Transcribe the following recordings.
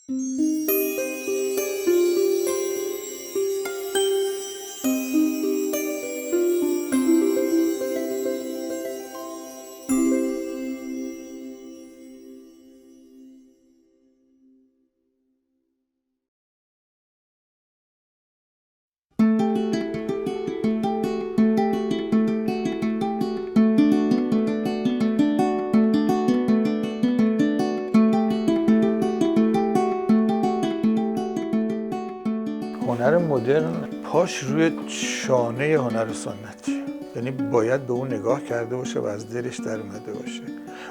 هنر مدرن پاش روی شانه هنر سنتی، یعنی باید به اون نگاه کرده باشه و از دلش در اومده باشه.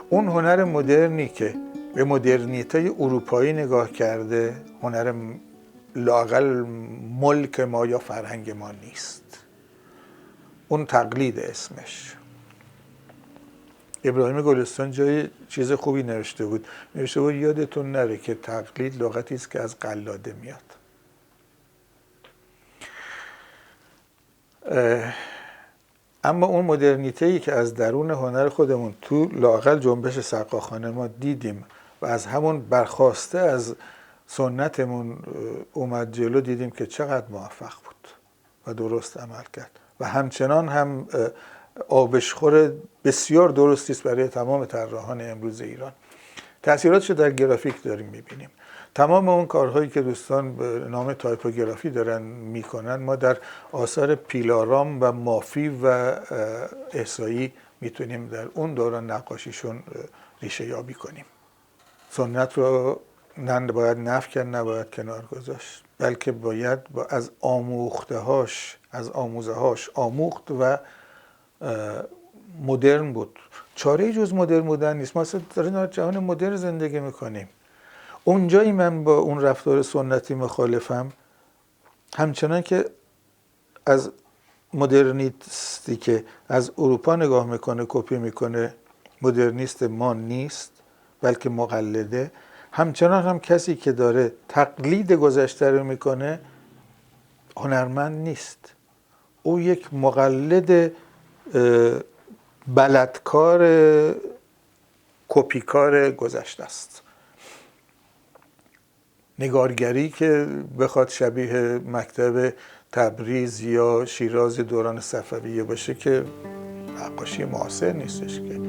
اون هنر مدرنی که به مدرنیته اروپایی نگاه کرده، هنر لااقل ملک ما یا فرهنگ ما نیست. اون تقلید اسمش. ابراهیم گلستان جای چیز خوبی نوشته بود یادتون نره که تقلید لغتی است که از قلاده میاد. اما اون مدرنیته‌ای که از درون هنر خودمون تو لااقل جنبش سقاخانه ما دیدیم و از همون برخواسته از سنتمون اومد جلو، دیدیم که چقدر موفق بود و درست عمل کرد و همچنان هم آبشخور بسیار درستی است برای تمام طراحان امروز ایران. تأثیراتش رو در گرافیک داریم می‌بینیم. تمام اون کارهایی که دوستان به نام تایپوگرافی دارن میکنن ما در آثار پیلارام و مافی و احصایی میتونیم در اون دوران نقاشیشون ریشه یابی کنیم. سنت رو نه باید نفی کرد، نباید کنار گذاشت، بلکه باید از آموخته‌هاش، از آموزه‌هاش آموخت و مدرن بود. چاره‌ای جز مدرن بودن نیست. ما در جهان مدرن زندگی میکنیم. اونجایی من با اون رفتار سنتی مخالفم، همچنان که از مدرنیستی که از اروپا نگاه میکنه، کپی میکنه، مدرنیست ما نیست بلکه مقلده، همچنان هم کسی که داره تقلید گذشته رو میکنه هنرمند نیست. او یک مقلد بلدکار کپیکار گذشته است. نگارگری که بخواد شبیه مکتب تبریز یا شیراز دوران صفویه باشه که نقاشی معاصر نیستش که.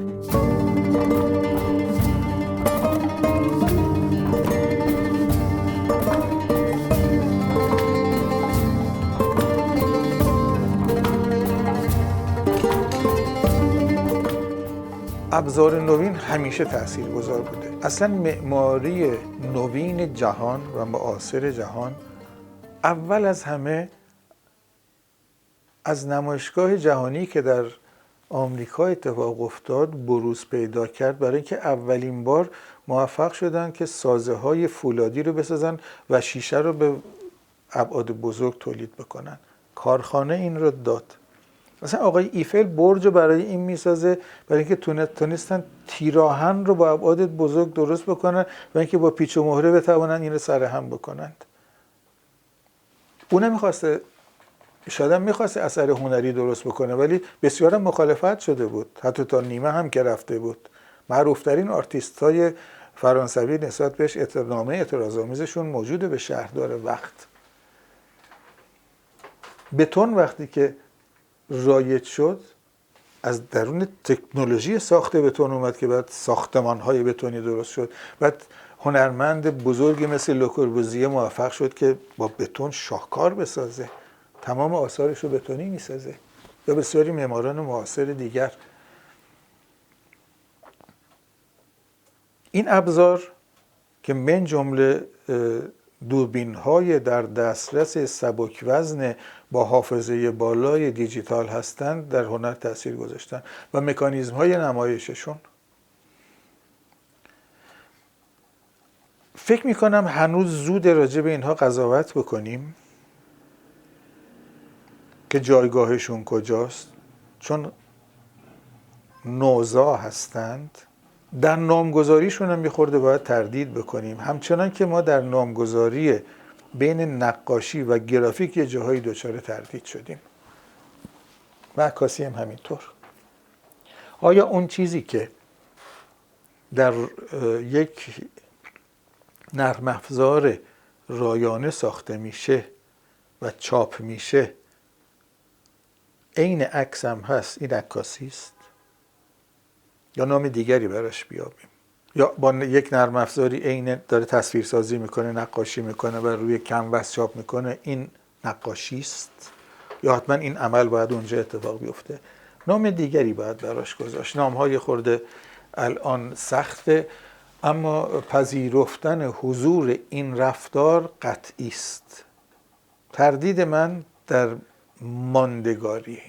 ابزار نوین همیشه تاثیرگذار بوده. اصلا معماری نوین جهان و معاصر جهان اول از همه از نمایشگاه جهانی که در آمریکا اتفاق افتاد بروز پیدا کرد، برای اینکه اولین بار موفق شدن که سازه‌های فولادی رو بسازن و شیشه رو به ابعاد بزرگ تولید بکنن. کارخانه این رو داد. مثلا آقای ایفل برج رو برای این میسازه، برای اینکه تونستن تیراهن رو با ابعاد بزرگ درست بکنن و اینکه با پیچ و مهره بتوانن این رو سرهم بکنند. اون میخواسته، شاید هم میخواسته اثر هنری درست بکنه، ولی بسیار مخالفت شده بود، حتی تا نیمه هم که رفته بود. معروفترین آرتیست های فرانسوی نسبت بهش نامه اعتراض‌آمیزشون موجوده به شهردار وقت. بتون وقتی که رایج شد، از درون تکنولوژی ساخت بتون اومد که بعد ساختمان‌های بتونی درست شد. بعد هنرمند بزرگی مثل لوکوربوزیه موفق شد که با بتون شاهکار بسازه. تمام آثارش رو بتونی میسازه. یا بسیاری معماران معاصر دیگر. این ابزار که من جمله دوربین‌های در دسترس سبک وزن با حافظه بالای دیجیتال هستند، در هنر تاثیر گذاشتن و مکانیزم‌های نمایششون. فکر می‌کنم هنوز زود راجع به اینها قضاوت بکنیم که جایگاهشون کجاست، چون نوزا هستند. در نامگذاریشون هم می‌خورده باید تردید بکنیم، همچنان که ما در نامگذاری بین نقاشی و گرافیک یه جاهای دچار تردید شدیم و عکاسی هم همینطور. آیا اون چیزی که در یک نرم افزار رایانه ساخته میشه و چاپ میشه عین عکس هم هست، این عکاسی است یا نام دیگری براش بیابیم؟ یا با یک نرم افزاری عین داره تصویرسازی میکنه، نقاشی میکنه و روی کنوس چاپ میکنه، این نقاشی است؟ یا حتما این عمل باید اونجا اتفاق بیفته؟ نام دیگری باید براش گذاشت. نامهای خورده الان سخته، اما پذیرفتن حضور این رفتار قطعی است. تردید من در ماندگاری،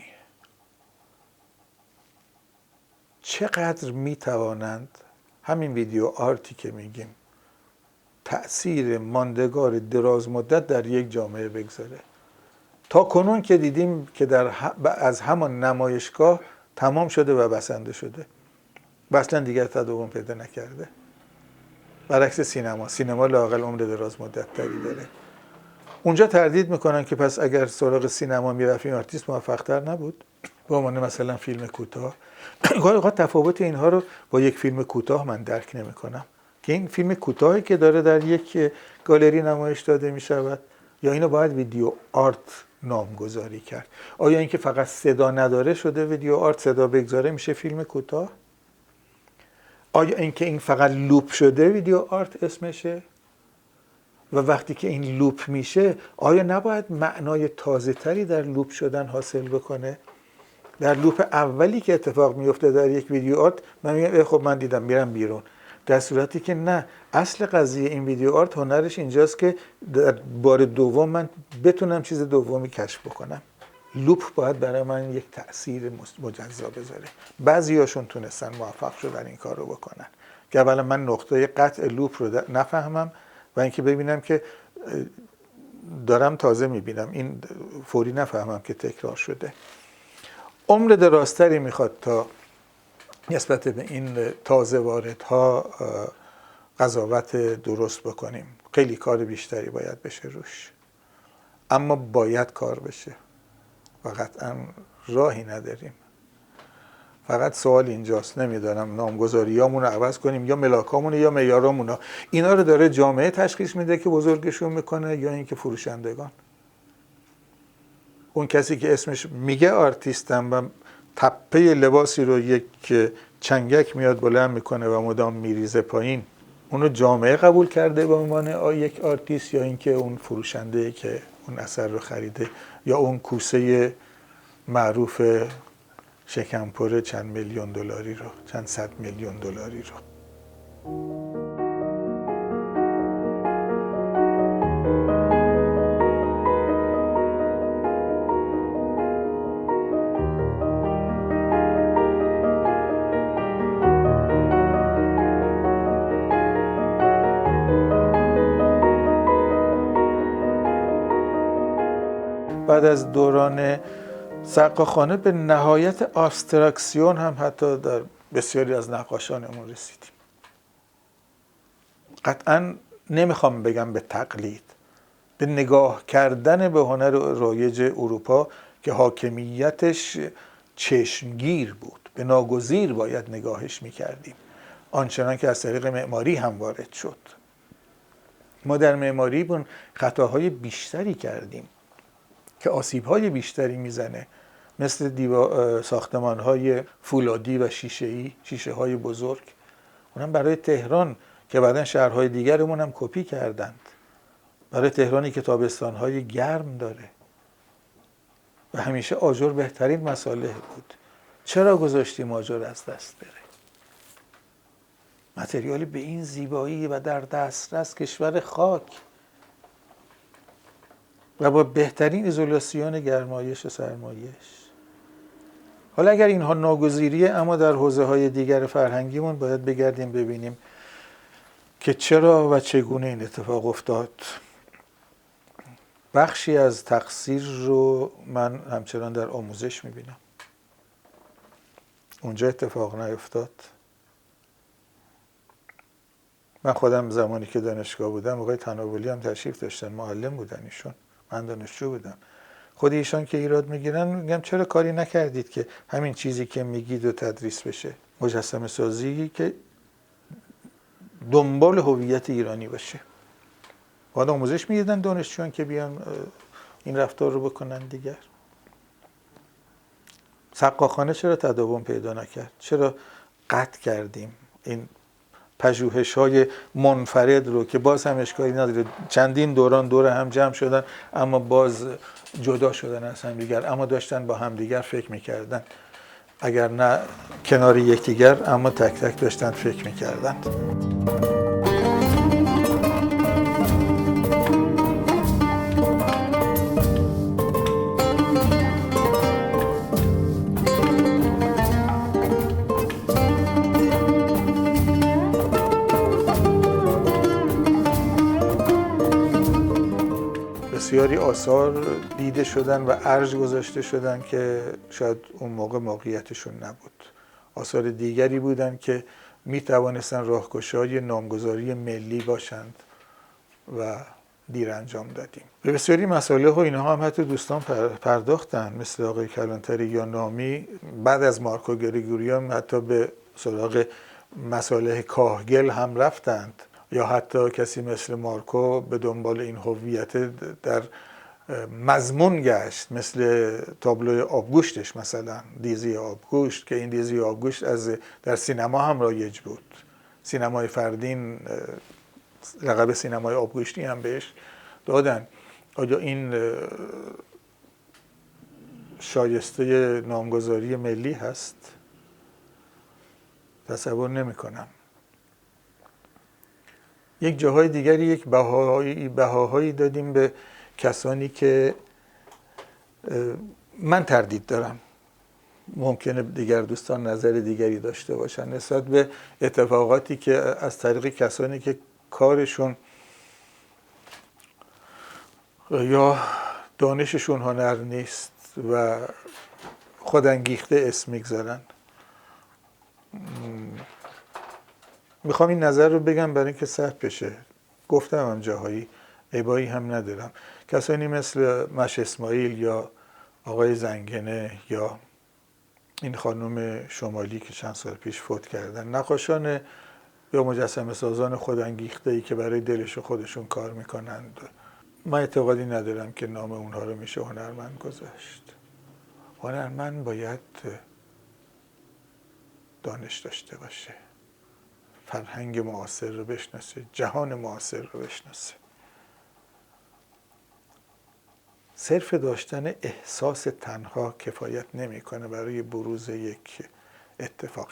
چقدر میتوانند همین ویدیو آرتی که میگیم تأثیر ماندگار دراز مدت در یک جامعه بگذاره. تا کنون که دیدیم که از همان نمایشگاه تمام شده و بسنده شده و اصلا دیگر تداوم پیدا نکرده. برعکس سینما لااقل عمر دراز مدت تری داره. اونجا تردید میکنن که پس اگر سراغ سینما میرفت این آرتیست موفق‌تر نبود؟ به عنوان مثلا فیلم کوتاه. گاهی اوقات تفاوت اینها رو با یک فیلم کوتاه من درک نمیکنم که این فیلم کوتاهی که داره در یک گالری نمایش داده میشود یا اینو باید ویدیو آرت نامگذاری کرد؟ آیا اینکه فقط صدا نداره شده ویدیو آرت، صدا بگذاره میشه فیلم کوتاه؟ آیا اینکه این فقط لوپ شده ویدیو آرت اسمشه؟ و وقتی که این لوپ میشه آیا نباید معنای تازه تری در لوپ شدن حاصل بکنه؟ در لوپ اولی که اتفاق میفته در یک ویدیو آرت من میگم خب من دیدم میرم بیرون، در صورتی که نه، اصل قضیه این ویدیو آرت هنرش اینجاست که در بار دوم من بتونم چیز دومی کشف بکنم. لوپ باید برای من یک تأثیر مجزا بذاره. بعضیاشون تونستن موفق شدن این کار رو بکنن که اولا من نقطه قطع لوپ رو نفهمم و اینکه ببینم که دارم تازه میبینم، این فوری نفهمم که تکرار شده. عمر درازتری میخواد تا نسبت به این تازه واردها قضاوت درست بکنیم. خیلی کار بیشتری باید بشه روش، اما باید کار بشه و قطعا راهی نداریم. فقط سوال اینجاست، نمیدانم نامگذاریامون رو عوض کنیم یا ملاکامون یا معیارامون، اینا رو داره جامعه تشخیص میده که بزرگشون میکنه یا اینکه فروشندگان؟ اون کسی که اسمش میگه آرتیستم و تپه لباسی رو یک چنگک میاد بلند میکنه و مدام میریزه پایین، اونو جامعه قبول کرده به عنوان یک آرتیست یا اینکه اون فروشنده که اون اثر رو خریده یا اون کوسه معروف شکمپر چند میلیون دلاری رو، چند صد میلیون دلاری رو؟ بعد از دوران سقاخانه به نهایت آبستراکسیون هم حتی در بسیاری از نقاشانمون رسیدیم. قطعا نمیخوام بگم به تقلید، به نگاه کردن به هنر رایج اروپا که حاکمیتش چشمگیر بود، به ناگزیر باید نگاهش میکردیم، آنچنان که از طریق معماری هم وارد شد. ما در معماری خطاهای بیشتری کردیم که آسیب‌های بیشتری میزنه، مثل ساختمان‌های فولادی و شیشه‌ای، شیشه‌های بزرگ. اونم برای تهران که بعداً شهرهای دیگرمون هم کپی کردند. برای تهرانی که تابستان‌های گرم داره و همیشه آجر بهترین مصالح بود، چرا گذاشتیم آجر از دست بره؟ متریالی به این زیبایی و در دسترس، کشور خاک و با بهترین ایزولاسیون گرمایش و سرمایش. حالا اگر اینها ناگزیریه، اما در حوزه‌های دیگر فرهنگیمون باید بگردیم ببینیم که چرا و چگونه این اتفاق افتاد. بخشی از تقصیر رو من همچنان در آموزش میبینم. اونجا اتفاق نیفتاد. من خودم زمانی که دانشگاه بودم، آقای تناولی هم تشریف داشتن، معلم بودن ایشون، من دانشجو بودم. خود ایشان که ایراد میگیرن میگم چرا کاری نکردید که همین چیزی که میگید و تدریس بشه، مجسمه سازی که دنبال هویت ایرانی باشه. باید آموزش میدیدن دانشجویان که بیان این رفتار رو بکنن دیگر. سقاخانه چرا تداوم پیدا نکرد؟ چرا قطع کردیم این پژوهش‌های منفرد رو که باز هم اشکالی نداره، چندین دوران دور هم جمع شدن اما باز جدا شدن از هم دیگر، اما داشتن با هم دیگر فکر میکردن، اگر نه کنار یکدیگر اما تک تک داشتن فکر میکردن. بسیاری آثار دیده شدن و ارج گذاشته شدن که شاید اون موقع موقعیتشون نبود. آثار دیگری بودن که می توانستن راهگشای نامگذاری ملی باشند و دیر انجام دادیم. به بسیاری مسائل و اینها هم حتی دوستان پرداختن، مثل آقای کلانتری یا نامی بعد از مارکو گریگوریان حتی به سراغ مسائل کاهگل هم رفتند، یا حتی کسی مثل مارکو به دنبال این هویت در مضمون گشت، مثل تابلوی آبگوشتش، مثلا دیزی آبگوشت، که این دیزی آبگوشت در سینما هم رایج بود. سینمای فردین لقب سینمای آبگوشتی هم بهش دادن. آیا این شایسته نامگذاری ملی هست؟ تصور نمی کنم. یک جاهای دیگری یک بهاهایی دادیم به کسانی که من تردید دارم، ممکنه دیگر دوستان نظر دیگری داشته باشن، نسبت به اتفاقاتی که از طریق کسانی که کارشون یا دانششون هنر نیست و خودانگیخته اسم میگذارن. میخوام این نظر رو بگم برای اینکه ثبت بشه. گفتم هم جاهایی، عیبایی هم ندارم. کسانی مثل مش اسماعیل یا آقای زنگنه یا این خانم شمالی که چند سال پیش فوت کردن، نقاشان یا مجسمه سازان خودانگیخته‌ای که برای دلش و خودشون کار میکنند، من اعتقادی ندارم که نام اونها رو میشه هنرمند گذاشت. هنرمند باید دانش داشته باشه، فرهنگ معاصر رو بشناسه، جهان معاصر رو بشناسه. صرف داشتن احساس تنها کفایت نمیکنه برای بروز یک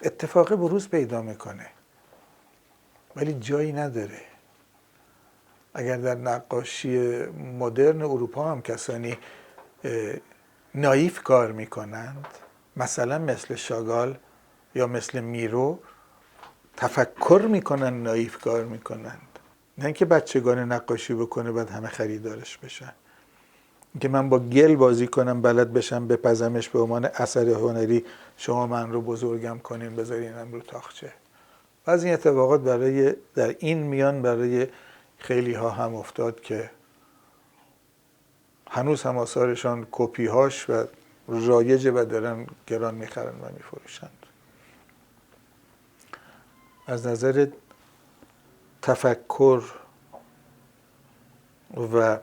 اتفاق بروز پیدا میکنه ولی جایی نداره. اگر در نقاشی مدرن اروپا هم کسانی نایف کار میکنند، مثلا مثل شاگال یا مثل میرو، تفکر میکنن، نایف کار میکنند، نه اینکه بچگانه نقاشی بکنه بعد همه خریدارش بشن. اینکه من با گل بازی کنم، بلد بشم بپزمش به عنوان اثر هنری، شما من رو بزرگم کنین بذارینم رو تاقچه. از این اتفاقات در این میان برای خیلی ها هم افتاد که هنوز هم آثارشان کپی هاش و رایجه و دارن گران میخرن و میفروشند. از نظر تفکر و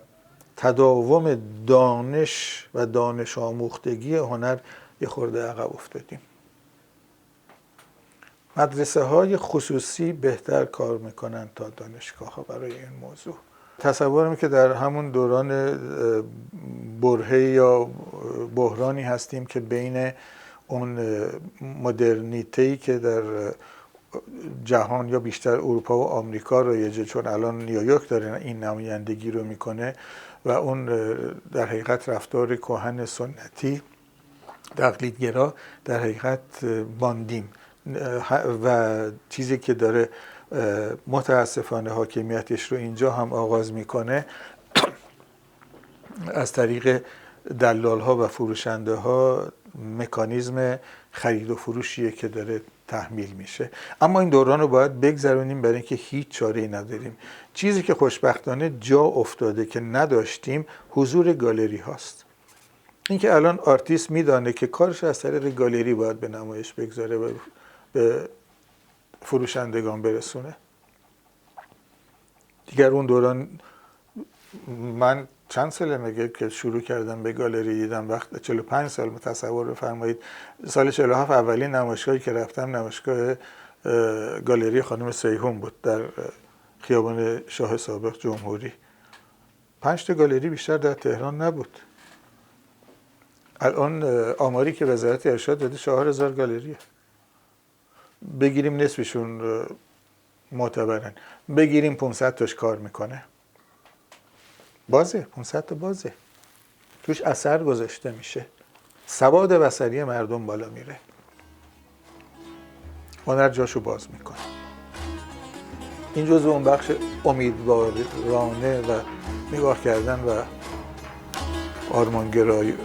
تداوم دانش و دانش آموختگی هنر یه خورده عقب افتادیم. مدرسه های خصوصی بهتر کار میکنن تا دانشگاه ها برای این موضوع. تصورم که در همون دوران برهه یا بحرانی هستیم که بین اون مدرنیته‌ای که در جهان یا بیشتر اروپا و آمریکا رایجه، چون الان نیویورک داره این نمایندگی رو میکنه، و اون در حقیقت رفتار کهن سنتی تقلیدگرا در حقیقت باندیم و چیزی که داره متاسفانه حاکمیتش رو اینجا هم آغاز میکنه از طریق دلال ها و فروشنده ها مکانیزم خرید و فروشیه که داره تحمیل میشه. اما این دوران رو باید بگذرونیم برای اینکه هیچ چاره‌ای نداریم. چیزی که خوشبختانه جا افتاده که نداشتیم حضور گالری هاست. اینکه الان آرتیست میدانه که کارش از طریق گالری باید به نمایش بگذاره و به فروشندگان برسونه. دیگر اون دوران من چند ساله میگه که شروع کردم به گالری دیدم، وقت 45 سال تصور بفرمایید. سال 47 اولین نمایشگاهی که رفتم نمایشگاه گالری خانم سیهون بود در خیابان شاه سابق جمهوری. 5 تا گالری بیشتر در تهران نبود. الان آماری که وزارت ارشاد داده 4000 گالریه. بگیریم نصفشون معتبرن، بگیریم 500 تاش کار میکنه، بازه 500 تا بازه، توش اثر گذاشته میشه، سواد بصری مردم بالا میره، هنر جاشو باز میکنه. این جزو اون بخش امیدوارانه و نگاه کردن و آرمانگرایی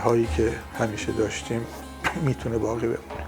هایی که همیشه داشتیم میتونه باقی بمونه.